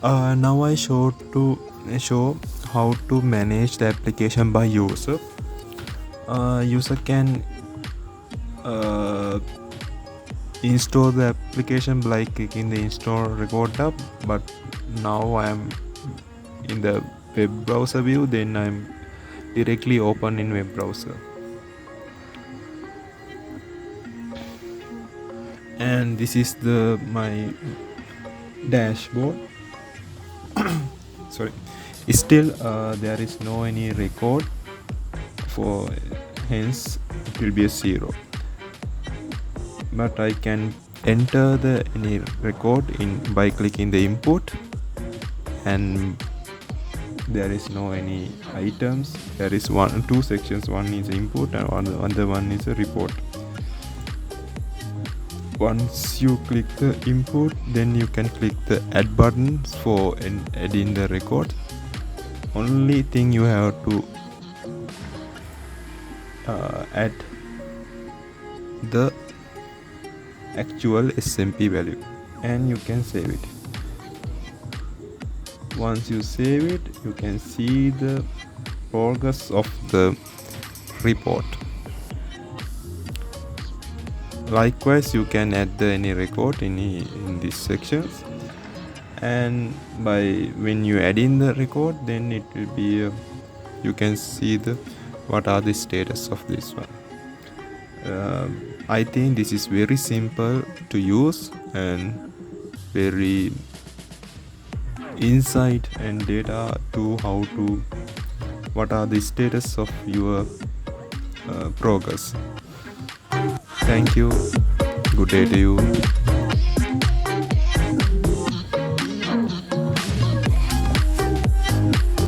Now I show how to manage the application by user. User can install the application by clicking the install record tab, but now I am in the web browser view, then I'm directly open in web browser. And this is my dashboard. Sorry, still there is no any record, for hence it will be a 0, but I can enter the any record in by clicking the input, and there is no any items. There is two sections, one is input and other one is a report. Once you click the input, then you can click the add button for adding the record. Only thing you have to add the actual SMP value, and you can save it. Once you save it, you can see the progress of the report. Likewise, you can add any record in these sections, and when you add in the record, then it will be you can see what are the status of this one. I think this is very simple to use and very insight and data to what are the status of your progress. Thank you. Good day to you.